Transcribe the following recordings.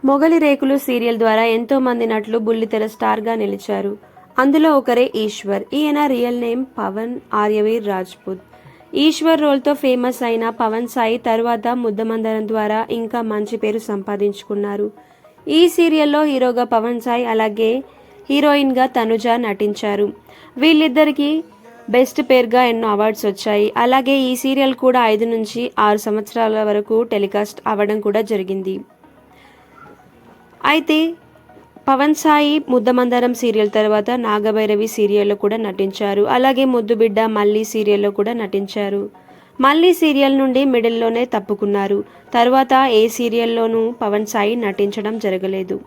మొగలి రేకులు సీరియల్ ద్వారా ఎంతో మంది నటులు బుల్లితెర స్టార్గా నిలిచారు. అందులో ఒకరే ఈశ్వర్. ఈయన రియల్ నేమ్ పవన్ ఆర్యవీర్ రాజ్పుత్. ఈశ్వర్ రోల్తో ఫేమస్ అయిన పవన్ సాయి తర్వాత ముద్దమందరం ద్వారా ఇంకా మంచి పేరు సంపాదించుకున్నారు. ఈ సీరియల్లో హీరోగా పవన్ సాయి, అలాగే హీరోయిన్గా తనుజ నటించారు. వీళ్ళిద్దరికీ బెస్ట్ పేర్గా ఎన్నో అవార్డ్స్ వచ్చాయి. అలాగే ఈ సీరియల్ కూడా 5 నుంచి 6 సంవత్సరాల వరకు టెలికాస్ట్ అవ్వడం కూడా జరిగింది. అయితే పవన్ సాయి ముద్దమందరం సీరియల్ తర్వాత నాగభైరవి సీరియల్లో కూడా నటించారు. అలాగే ముద్దుబిడ్డ మళ్ళీ సీరియల్లో కూడా నటించారు. మళ్ళీ సీరియల్ నుండి మిడిల్లోనే తప్పుకున్నారు. తర్వాత ఏ సీరియల్లోనూ పవన్ సాయి నటించడం జరగలేదు.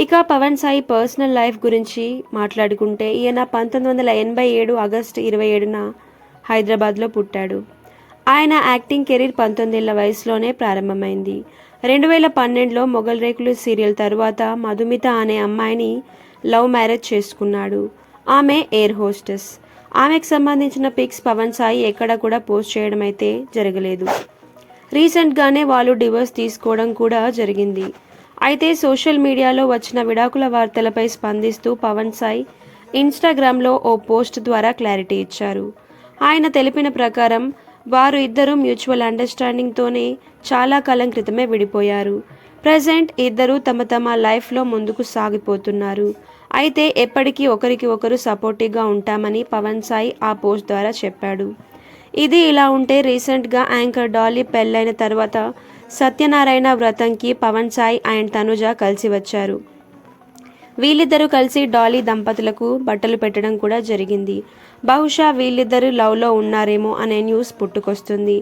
ఇక పవన్ సాయి పర్సనల్ లైఫ్ గురించి మాట్లాడుకుంటే ఈయన 1987 ఆగస్టు 27న హైదరాబాద్లో పుట్టాడు. ఆయన యాక్టింగ్ కెరీర్ 19 ఏళ్ల వయసులోనే ప్రారంభమైంది. 2012లో మొగల్ రేకులు సీరియల్ తరువాత మధుమిత అనే అమ్మాయిని లవ్ మ్యారేజ్ చేసుకున్నాడు. ఆమె ఎయిర్ హోస్టెస్. ఆమెకు సంబంధించిన పిక్స్ పవన్ సాయి ఎక్కడ కూడా పోస్ట్ చేయడం అయితే జరగలేదు. రీసెంట్గానే వాళ్ళు డివోర్స్ తీసుకోవడం కూడా జరిగింది. అయితే సోషల్ మీడియాలో వచ్చిన విడాకుల వార్తలపై స్పందిస్తూ పవన్ సాయి ఇన్స్టాగ్రామ్లో ఓ పోస్ట్ ద్వారా క్లారిటీ ఇచ్చారు. ఆయన తెలిపిన ప్రకారం వారు ఇద్దరు మ్యూచువల్ అండర్స్టాండింగ్తోనే చాలా కాలం క్రితమే విడిపోయారు. ప్రజెంట్ ఇద్దరు తమ లైఫ్లో ముందుకు సాగిపోతున్నారు. అయితే ఎప్పటికీ ఒకరికి ఒకరు సపోర్టివ్గా ఉంటామని పవన్ సాయి ఆ పోస్ట్ ద్వారా చెప్పాడు. ఇది ఇలా ఉంటే రీసెంట్గా యాంకర్ డాలీ పెళ్ళైన తర్వాత సత్యనారాయణ వ్రతంకి పవన్ సాయి అండ్ తనుజ కలిసి వచ్చారు. వీళ్ళిద్దరూ కలిసి డాలీ దంపతులకు బట్టలు పెట్టడం కూడా జరిగింది. బహుశా వీళ్ళిద్దరూ లవ్లో ఉన్నారేమో అనే న్యూస్ పుట్టుకొస్తుంది.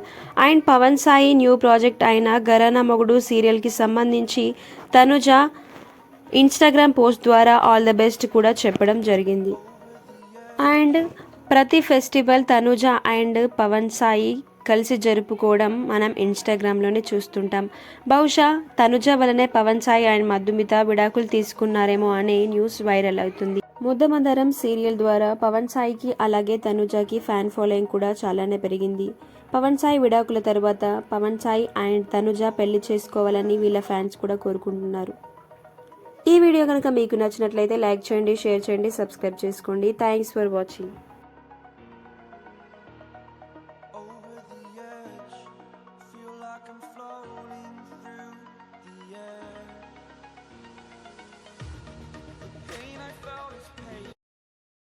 And Pawan Sai new project అయిన ఘరానా మొగుడు సీరియల్కి సంబంధించి తనుజ ఇన్స్టాగ్రామ్ పోస్ట్ ద్వారా ఆల్ ద బెస్ట్ కూడా చెప్పడం జరిగింది. అండ్ ప్రతి ఫెస్టివల్ తనుజ అండ్ పవన్ సాయి కలిసి జరుపుకోవడం మనం ఇన్స్టాగ్రామ్లోనే చూస్తుంటాం. బహుశా తనుజ వలనే పవన్ సాయి అండ్ మధుమిత విడాకులు తీసుకున్నారేమో అనే న్యూస్ వైరల్ అవుతుంది. ముద్దమందరం సీరియల్ ద్వారా పవన్ సాయికి అలాగే తనుజకి ఫ్యాన్ ఫాలోయింగ్ కూడా చాలానే పెరిగింది. పవన్ సాయి విడాకుల తర్వాత పవన్ సాయి అండ్ తనుజ పెళ్లి చేసుకోవాలని వీళ్ళ ఫ్యాన్స్ కూడా కోరుకుంటున్నారు. ఈ వీడియో కనుక మీకు నచ్చినట్లయితే లైక్ చేయండి, షేర్ చేయండి, సబ్స్క్రైబ్ చేసుకోండి. Thanks for watching.